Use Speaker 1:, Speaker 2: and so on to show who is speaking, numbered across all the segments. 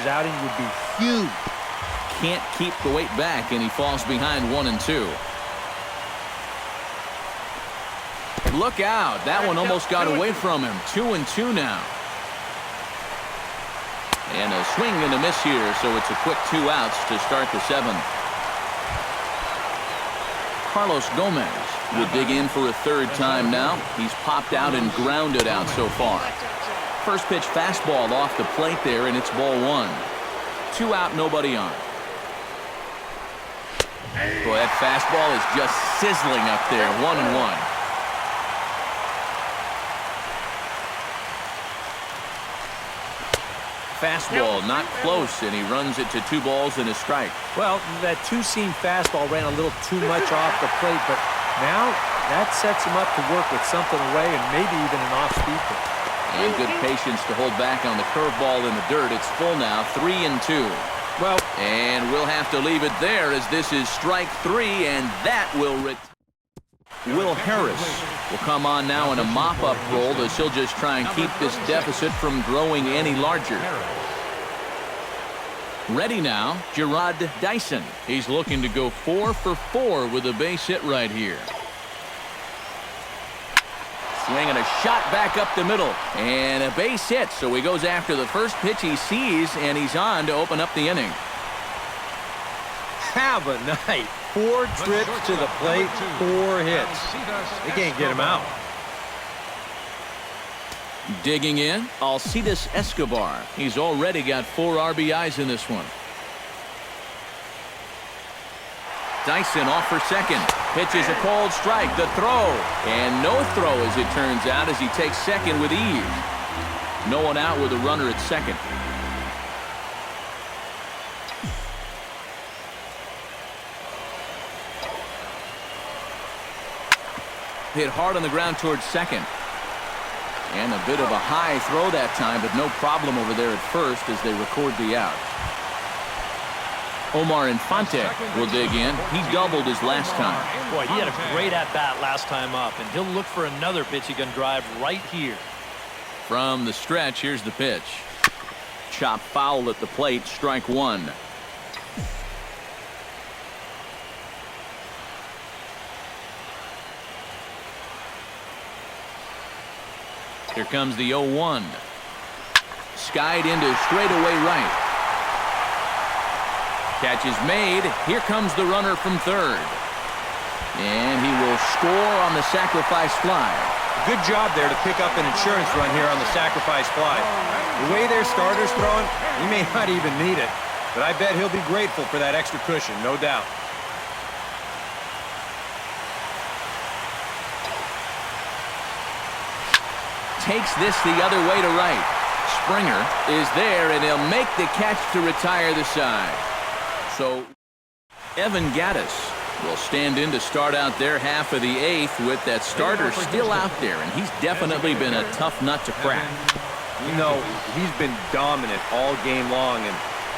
Speaker 1: outing would be huge.
Speaker 2: Can't keep the weight back, and he falls behind 1-2. Look out. That one almost got away from him. 2-2 now. And a swing and a miss here, so it's a quick 2 outs to start the 7th. Carlos Gomez will dig in for a 3rd time now. He's popped out and grounded out so far. First pitch fastball off the plate there, and it's ball 1. 2 out, nobody on. Boy, that fastball is just sizzling up there. 1-1. Fastball not close, and he runs it to 2 balls and a strike.
Speaker 1: Well, that two-seam fastball ran a little too much off the plate, but now that sets him up to work with something away and maybe even an off-speed pitch.
Speaker 2: And good patience to hold back on the curveball in the dirt. It's full now, 3-2.
Speaker 1: Well,
Speaker 2: and we'll have to leave it there as this is strike 3, and that will Will Harris will come on now in a mop-up role as he'll just try and keep this deficit from growing any larger. Ready now, Gerard Dyson. He's looking to go 4 for 4 with a base hit right here. Swinging a shot back up the middle, and a base hit, so he goes after the first pitch he sees, and he's on to open up the inning.
Speaker 1: Have a night. 4 trips to the plate, 4 hits. They can't get him out.
Speaker 2: Digging in, Alcides Escobar. He's already got 4 RBIs in this one. Dyson off for second. Pitches a cold strike. The throw. And no throw as it turns out as he takes second with ease. No one out with a runner at second. Hit hard on the ground towards second. And a bit of a high throw that time, but no problem over there at first as they record the out. Omar Infante will dig in. He doubled his last time.
Speaker 3: Boy, he had a great at-bat last time up, and he'll look for another pitch he can drive right here.
Speaker 2: From the stretch, here's the pitch. Chop foul at the plate, strike 1. Here comes the 0-1. Skied into straightaway right. Catch is made. Here comes the runner from third. And he will score on the sacrifice fly.
Speaker 1: Good job there to pick up an insurance run here on the sacrifice fly. The way their starter's throwing, he may not even need it. But I bet he'll be grateful for that extra cushion, no doubt.
Speaker 2: Takes this the other way to right. Springer is there, and he'll make the catch to retire the side. So Evan Gattis will stand in to start out their half of the 8th with that starter still out there, and he's definitely been a tough nut to crack.
Speaker 1: You know, he's been dominant all game long, and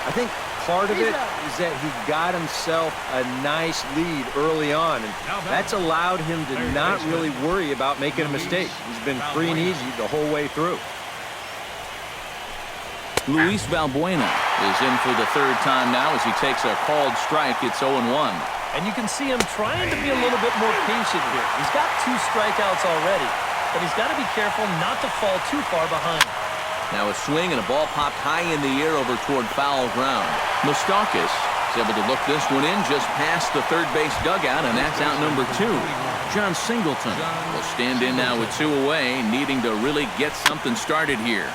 Speaker 1: I think part of it is that he got himself a nice lead early on, and that's allowed him to not really worry about making a mistake. He's been free and easy the whole way through.
Speaker 2: Luis Valbuena is in for the 3rd time now as he takes a called strike. It's 0-1.
Speaker 3: And you can see him trying to be a little bit more patient here. He's got 2 strikeouts already, but he's got to be careful not to fall too far behind.
Speaker 2: Now a swing and a ball popped high in the air over toward foul ground. Moustakas is able to look this one in just past the third base dugout, and that's out number 2. John Singleton will stand in now with 2 away, needing to really get something started here.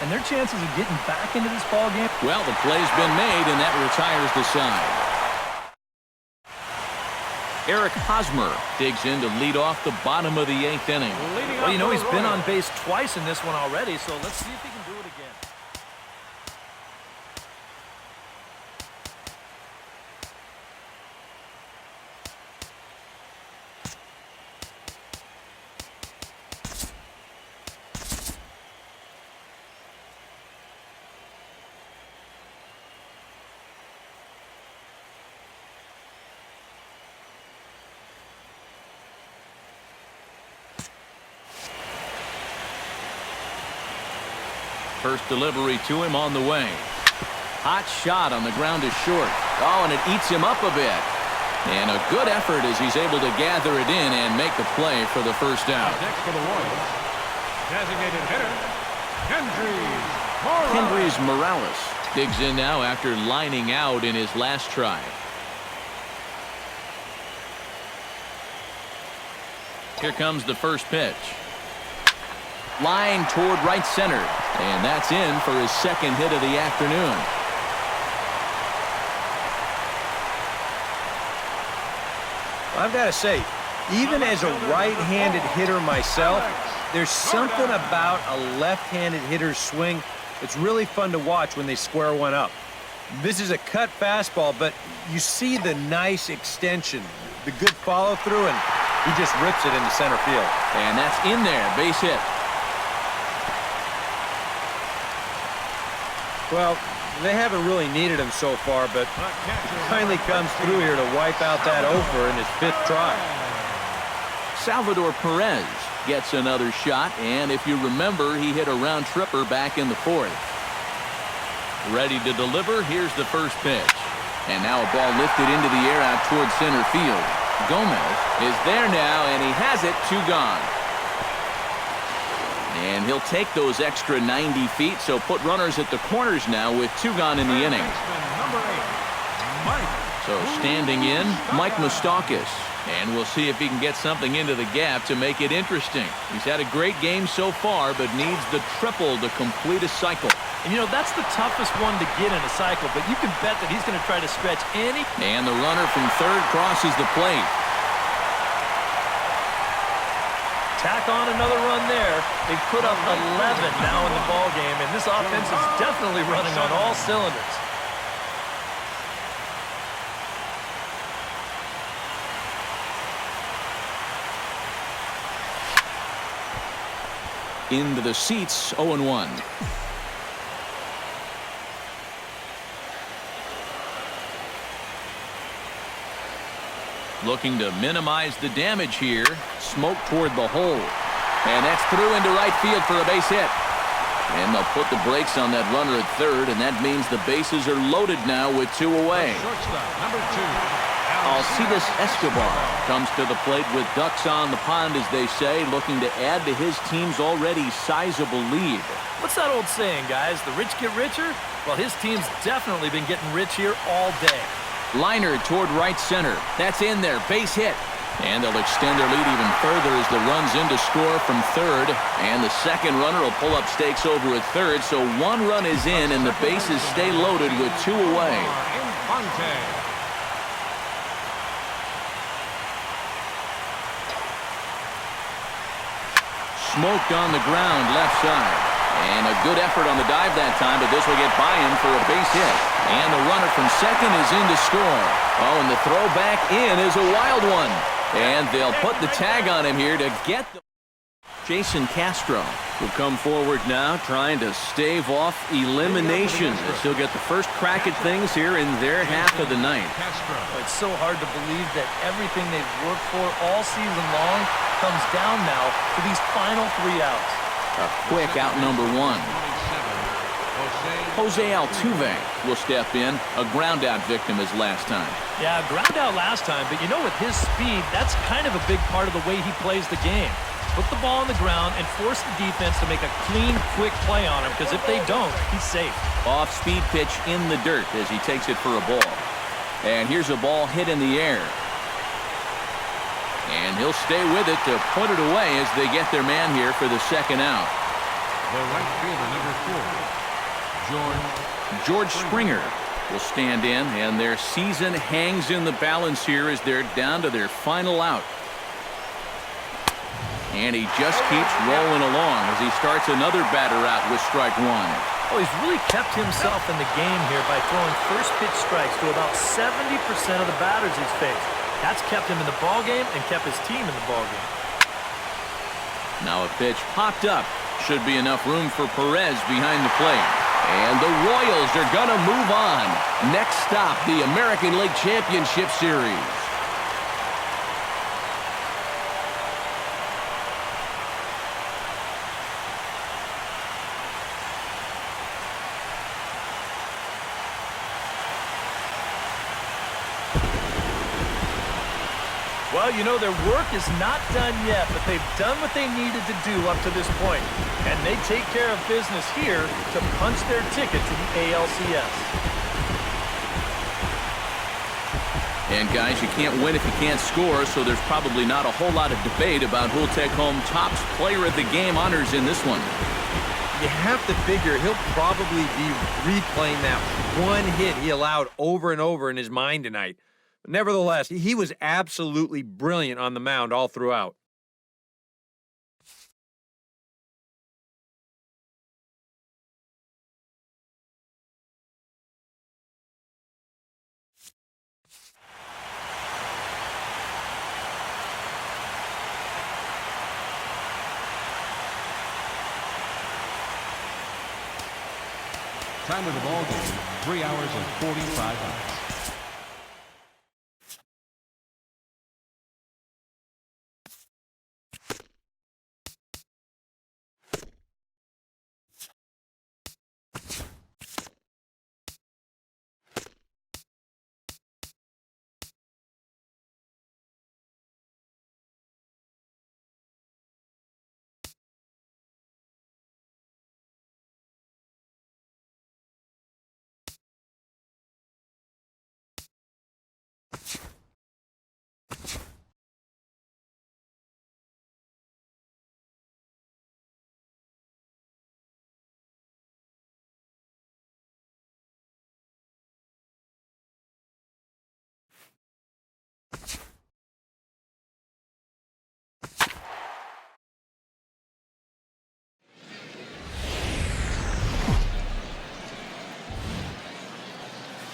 Speaker 3: And their chances of getting back into this ball game.
Speaker 2: Well, the play's been made, and that retires the side. Eric Hosmer digs in to lead off the bottom of the 8th inning.
Speaker 3: Well, you know, he's been on base twice in this one already, so let's see if he can do it again.
Speaker 2: First delivery to him on the way. Hot shot on the ground is short. Oh, and it eats him up a bit. And a good effort as he's able to gather it in and make the play for the first out.
Speaker 4: Next for the Royals, designated hitter,
Speaker 2: Kendrys Morales digs in now after lining out in his last try. Here comes the first pitch. Line toward right center. And that's in for his second hit of the afternoon.
Speaker 1: I've got to say, even as a right-handed hitter myself, there's something about a left-handed hitter's swing that's really fun to watch when they square one up. This is a cut fastball, but you see the nice extension, the good follow-through, and he just rips it into center field.
Speaker 2: And that's in there, base hit.
Speaker 1: Well, they haven't really needed him so far, but he finally comes through here to wipe out that over in his 5th try.
Speaker 2: Salvador Perez gets another shot, and if you remember, he hit a round tripper back in the 4th. Ready to deliver, here's the first pitch. And now a ball lifted into the air out towards center field. Gomez is there now, and he has it, 2 gone. And he'll take those extra 90 feet, so put runners at the corners now with 2 gone in the inning. So standing in, Mike Moustakas. And we'll see if he can get something into the gap to make it interesting. He's had a great game so far, but needs the triple to complete a cycle.
Speaker 3: And, you know, that's the toughest one to get in a cycle, but you can bet that he's going to try to stretch any.
Speaker 2: And the runner from third crosses the plate.
Speaker 3: Tack on another run there. They've put up 11 now in the ball game, and this offense is definitely running on all cylinders.
Speaker 2: Into the seats, 0-1. Looking to minimize the damage here. Smoke toward the hole. And that's through into right field for a base hit. And they'll put the brakes on that runner at third, and that means the bases are loaded now with 2 away. Alcides Escobar comes to the plate with ducks on the pond, as they say, looking to add to his team's already sizable lead.
Speaker 3: What's that old saying, guys? The rich get richer? Well, his team's definitely been getting rich here all day.
Speaker 2: Liner toward right center. That's in there. Base hit. And they'll extend their lead even further as the run's in to score from third. And the second runner will pull up stakes over at third. So 1 run is in, and the bases stay loaded with 2 away. Smoked on the ground left side. And a good effort on the dive that time, but this will get by him for a base hit. And the runner from second is in to score. Oh, and the throw back in is a wild one. And they'll put the tag on him here to get the... Jason Castro will come forward now, trying to stave off elimination as he'll get the first crack at things here in their half of the ninth.
Speaker 3: It's so hard to believe that everything they've worked for all season long comes down now to these final 3 outs.
Speaker 2: A quick out number 1. Jose Altuve will step in, a ground out victim as last time.
Speaker 3: Yeah, ground out last time, but you know, with his speed, that's kind of a big part of the way he plays the game. Put the ball on the ground and force the defense to make a clean, quick play on him, because if they don't, he's safe.
Speaker 2: Off-speed pitch in the dirt as he takes it for a ball. And here's a ball hit in the air. And he'll stay with it to put it away as they get their man here for the second out.
Speaker 4: The right fielder, number 4,
Speaker 2: George Springer will stand in, and their season hangs in the balance here as they're down to their final out. And he just keeps rolling along as he starts another batter out with strike 1.
Speaker 3: Oh, he's really kept himself in the game here by throwing first pitch strikes to about 70% of the batters he's faced. That's kept him in the ballgame and kept his team in the ballgame.
Speaker 2: Now a pitch popped up. Should be enough room for Perez behind the plate. And the Royals are going to move on. Next stop, the American League Championship Series.
Speaker 3: Well, you know, their work is not done yet, but they've done what they needed to do up to this point. And they take care of business here to punch their ticket to the ALCS.
Speaker 2: And, guys, you can't win if you can't score, so there's probably not a whole lot of debate about who'll take home Topps Player of the Game honors in this one.
Speaker 1: You have to figure he'll probably be replaying that one hit he allowed over and over in his mind tonight. But nevertheless, he was absolutely brilliant on the mound all throughout.
Speaker 4: Time of the ball game, 3 hours and 45 minutes.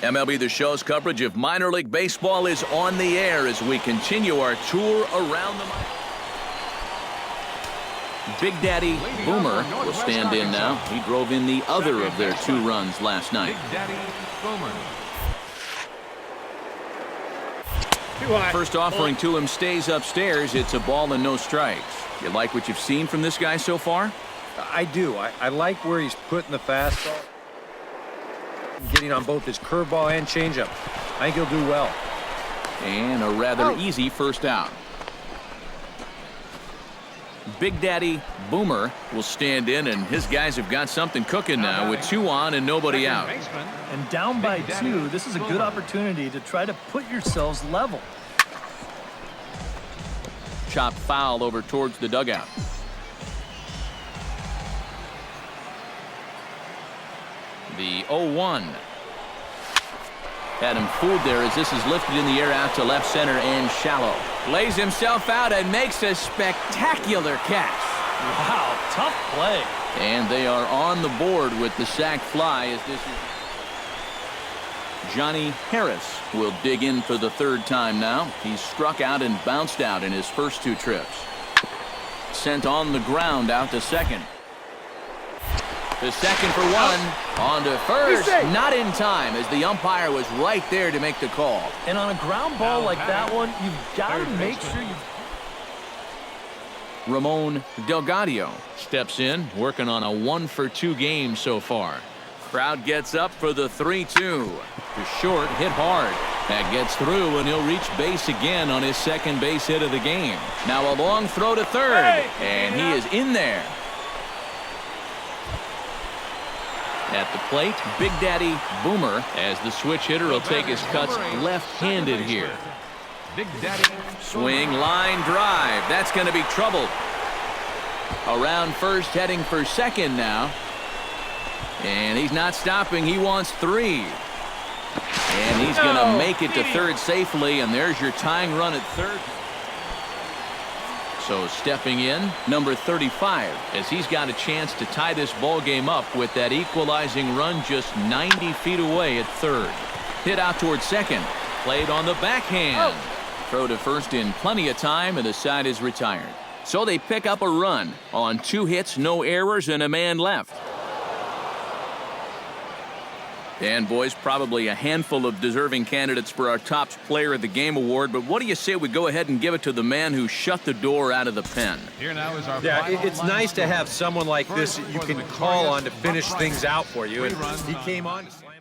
Speaker 2: MLB The Show's coverage of minor league baseball is on the air as we continue our tour around the Big Daddy Boomer will stand in now. He drove in the other of their 2 runs last night.
Speaker 4: Big Daddy Boomer.
Speaker 2: First offering to him stays upstairs. It's a ball and no strikes. You like what you've seen from this guy so far?
Speaker 1: I do. I like where he's putting the fastball. Getting on both his curveball and changeup. I think he'll do well.
Speaker 2: And a rather easy first out. Big Daddy Boomer will stand in, and his guys have got something cooking now with 2 on and nobody out.
Speaker 3: And down by 2, this is a good opportunity to try to put yourselves level.
Speaker 2: Chopped foul over towards the dugout. The 0-1. Had him fooled there as this is lifted in the air out to left center and shallow. Lays himself out and makes a spectacular catch.
Speaker 3: Wow, tough play.
Speaker 2: And they are on the board with the sac fly as this is. Johnny Harris will dig in for the 3rd time now. He's struck out and bounced out in his first 2 trips. Sent on the ground out to second. The second for 1. On to first. Not in time as the umpire was right there to make the call.
Speaker 3: And on a ground ball like that one, you've got to make sure you...
Speaker 2: Ramon Delgado steps in, working on a 1-for-2 game so far. Crowd gets up for the 3-2. To short, hit hard. That gets through, and he'll reach base again on his 2nd base hit of the game. Now a long throw to 3rd, and he is in there. At the plate, Big Daddy Boomer, as the switch hitter, will take his cuts left-handed here.
Speaker 4: Big Daddy
Speaker 2: Swing, line drive. That's going to be trouble. Around first, heading for second now. And he's not stopping. He wants 3. And he's going to make it to 3rd safely, and there's your tying run at 3rd. So stepping in, number 35, as he's got a chance to tie this ball game up with that equalizing run just 90 feet away at 3rd. Hit out towards second. Played on the backhand. Throw to first in plenty of time, and the side is retired. So they pick up a run on 2 hits, no errors, and a man left. And, boys, probably a handful of deserving candidates for our Topps Player of the Game award, but what do you say we go ahead and give it to the man who shut the door out of the pen?
Speaker 4: Here now is our
Speaker 1: it's nice to have someone like this that you can call on to finish things out for you, and he came on to slam.